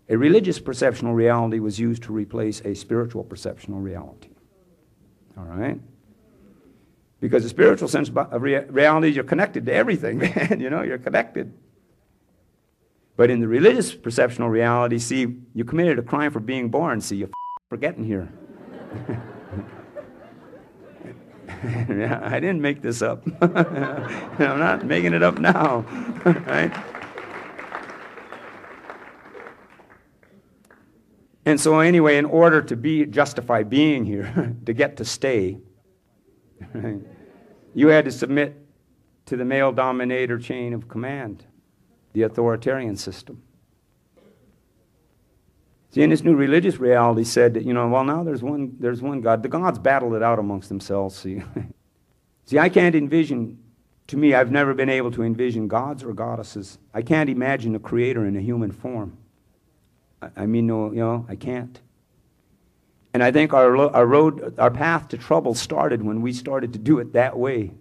A religious perceptional reality was used to replace a spiritual perceptional reality. All right? Because the spiritual sense of reality, you're connected to everything, man. You know, you're connected. But in the religious perceptional reality, see, you committed a crime for being born. See, you're for getting here. Yeah, I didn't make this up. I'm not making it up now. Right? And so anyway, in order to justify being here, to get to stay, right, you had to submit to the male dominator chain of command, the authoritarian system. See, in this new religious reality said that, you know, well, now there's one God. The gods battled it out amongst themselves, see. See, I can't envision, to me, I've never been able to envision gods or goddesses. I can't imagine a creator in a human form. I mean, no, you know, I can't. And I think our path to trouble started when we started to do it that way.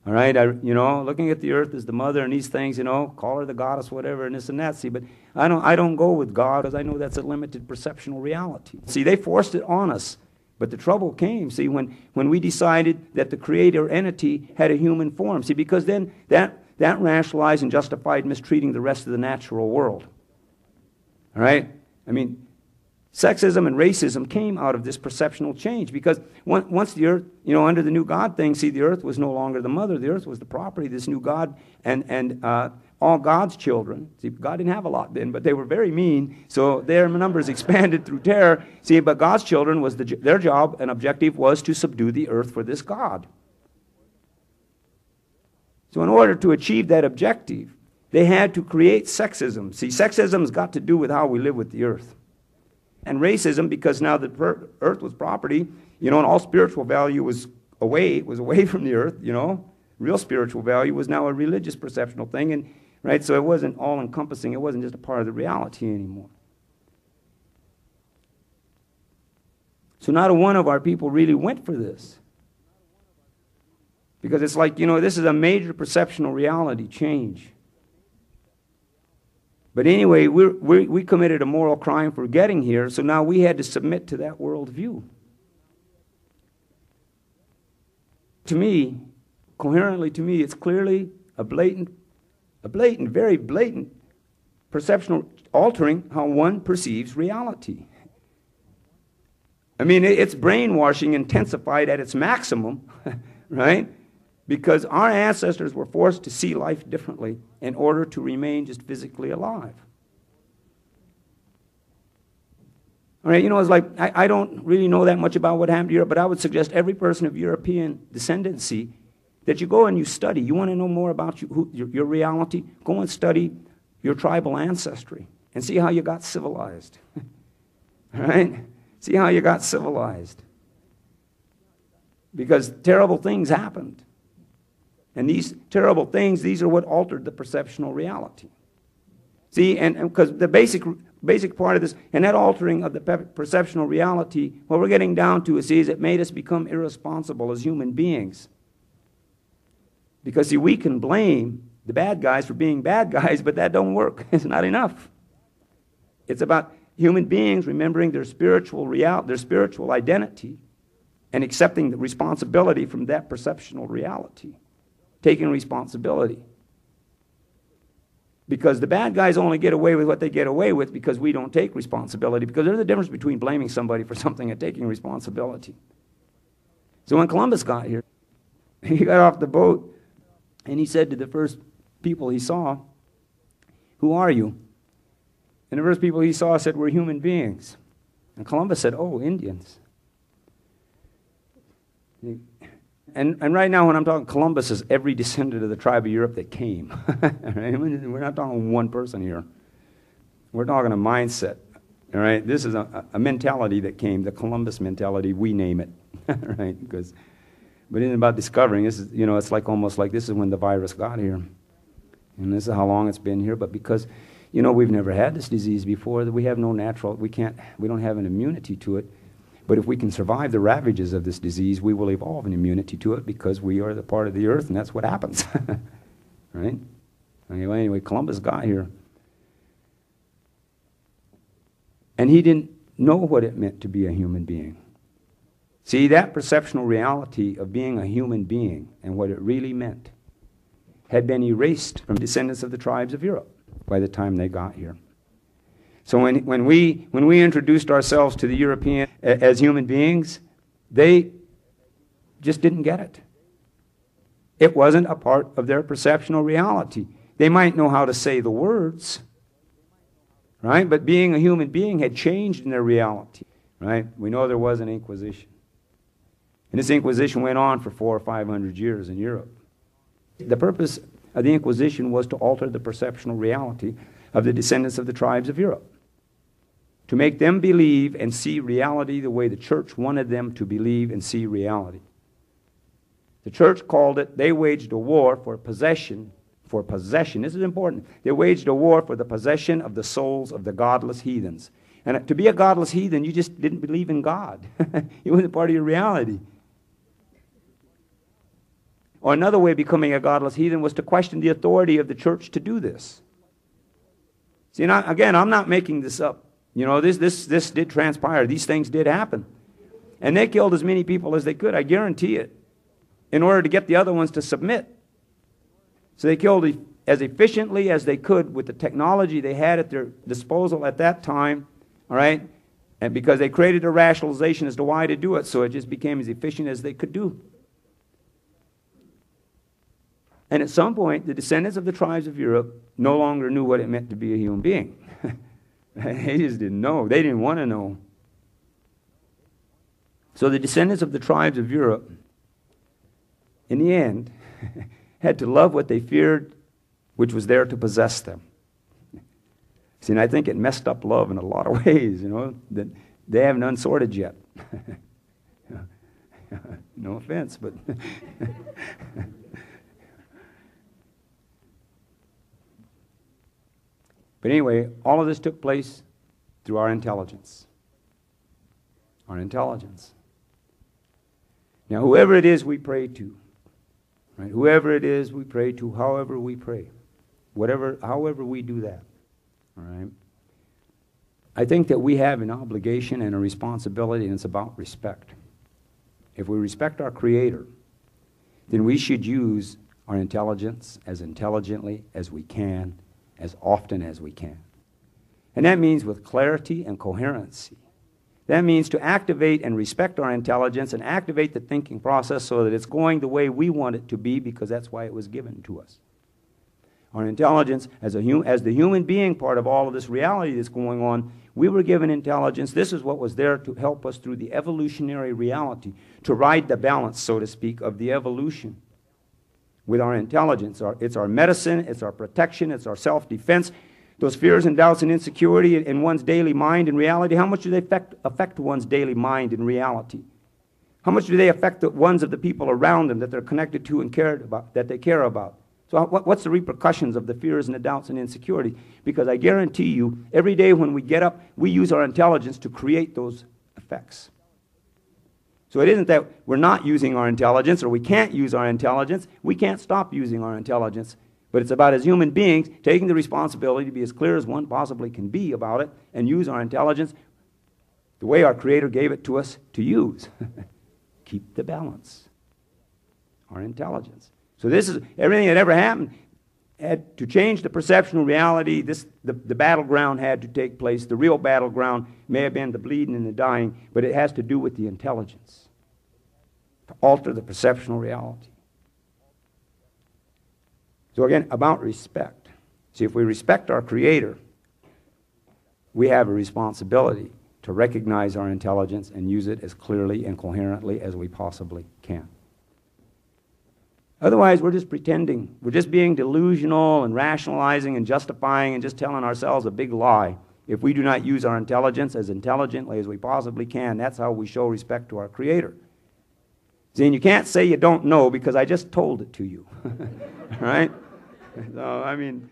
All right, you know, looking at the earth as the mother and these things, you know, call her the goddess, whatever, and this and that. See, but I don't go with God because I know that's a limited perceptional reality. See, they forced it on us, but the trouble came. See, when we decided that the creator entity had a human form. See, because then that rationalized and justified mistreating the rest of the natural world. All right, I mean, sexism and racism came out of this perceptional change because once the earth, you know, under the new God thing, see, the earth was no longer the mother. The earth was the property of this new God and all God's children. See, God didn't have a lot then, but they were very mean, so their numbers expanded through terror. See, but God's children, their job and objective was to subdue the earth for this God. So in order to achieve that objective, they had to create sexism. See, sexism's got to do with how we live with the earth. And racism, because now the earth was property, you know, and all spiritual value was away from the earth, you know. Real spiritual value was now a religious perceptional thing, and right, so it wasn't all-encompassing. It wasn't just a part of the reality anymore. So not a one of our people really went for this. Because it's like, you know, this is a major perceptional reality change. But anyway, we committed a moral crime for getting here, so now we had to submit to that worldview. To me, coherently to me, it's clearly a very blatant perceptional altering how one perceives reality. I mean, it's brainwashing intensified at its maximum, right? Because our ancestors were forced to see life differently in order to remain just physically alive. All right, you know, it's like, I don't really know that much about what happened to Europe, but I would suggest every person of European descendancy that you go and you study. You want to know more about your reality? Go and study your tribal ancestry and see how you got civilized. All right? See how you got civilized. Because terrible things happened. And these terrible things, these are what altered the perceptional reality. See, and because the basic part of this, and that altering of the perceptional reality, what we're getting down to is it made us become irresponsible as human beings. Because, see, we can blame the bad guys for being bad guys, but that don't work. It's not enough. It's about human beings remembering their spiritual identity and accepting the responsibility from that perceptional reality. Taking responsibility. Because the bad guys only get away with what they get away with because we don't take responsibility. Because there's a difference between blaming somebody for something and taking responsibility. So when Columbus got here, he got off the boat and he said to the first people he saw, "Who are you?" And the first people he saw said, "We're human beings." And Columbus said, "Oh, Indians." And right now when I'm talking, Columbus is every descendant of the tribe of Europe that came. Right? We're not talking one person here. We're talking a mindset. All right? This is a mentality that came, the Columbus mentality, we name it. Right? But it isn't about discovering. This is, you know, it's like almost like this is when the virus got here. And this is how long it's been here. But because, you know, we've never had this disease before, that we have no natural, we don't have an immunity to it. But if we can survive the ravages of this disease, we will evolve an immunity to it because we are the part of the earth, and that's what happens. Right? Anyway, Columbus got here. And he didn't know what it meant to be a human being. See, that perceptual reality of being a human being and what it really meant had been erased from descendants of the tribes of Europe by the time they got here. So when we introduced ourselves to the European as human beings, they just didn't get it. It wasn't a part of their perceptual reality. They might know how to say the words, right? But being a human being had changed in their reality, right? We know there was an Inquisition. And this Inquisition went on for 400 or 500 years in Europe. The purpose of the Inquisition was to alter the perceptual reality of the descendants of the tribes of Europe, to make them believe and see reality the way the church wanted them to believe and see reality. The church called it, they waged a war for possession. This is important. They waged a war for the possession of the souls of the godless heathens. And to be a godless heathen, you just didn't believe in God. It wasn't part of your reality. Or another way of becoming a godless heathen was to question the authority of the church to do this. See, again, I'm not making this up. You know, this did transpire. These things did happen. And they killed as many people as they could, I guarantee it, in order to get the other ones to submit. So they killed as efficiently as they could with the technology they had at their disposal at that time, all right? And because they created a rationalization as to why to do it, so it just became as efficient as they could do. And at some point, the descendants of the tribes of Europe no longer knew what it meant to be a human being. They just didn't know. They didn't want to know. So the descendants of the tribes of Europe, in the end, had to love what they feared, which was there to possess them. See, and I think it messed up love in a lot of ways, you know, that they haven't unsorted yet. No offense, but... But anyway, all of this took place through our intelligence. Our intelligence. Now, whoever it is we pray to, right? Whoever it is we pray to, however we pray, however we do that, all right? I think that we have an obligation and a responsibility, and it's about respect. If we respect our Creator, then we should use our intelligence as intelligently as we can, as often as we can. And that means with clarity and coherency. That means to activate and respect our intelligence and activate the thinking process so that it's going the way we want it to be, because that's why it was given to us. Our intelligence, as the human being part of all of this reality that's going on, we were given intelligence. This is what was there to help us through the evolutionary reality, to ride the balance, so to speak, of the evolution. With our intelligence, it's our medicine, it's our protection, it's our self-defense. Those fears and doubts and insecurity in one's daily mind and reality, how much do they affect one's daily mind and reality? How much do they affect the ones of the people around them that they're connected to and cared about, that they care about? So what's the repercussions of the fears and the doubts and insecurity? Because I guarantee you, every day when we get up, we use our intelligence to create those effects. So it isn't that we're not using our intelligence or we can't use our intelligence. We can't stop using our intelligence. But it's about, as human beings, taking the responsibility to be as clear as one possibly can be about it and use our intelligence the way our Creator gave it to us to use. Keep the balance. Our intelligence. So this is everything that ever happened had to change the perceptual reality. The battleground had to take place. The real battleground may have been the bleeding and the dying, but it has to do with the intelligence to alter the perceptual reality. So again, about respect. See, if we respect our Creator, we have a responsibility to recognize our intelligence and use it as clearly and coherently as we possibly can. Otherwise, we're just pretending. We're just being delusional and rationalizing and justifying and just telling ourselves a big lie. If we do not use our intelligence as intelligently as we possibly can, that's how we show respect to our Creator. See, and you can't say you don't know because I just told it to you. Right? So, I mean,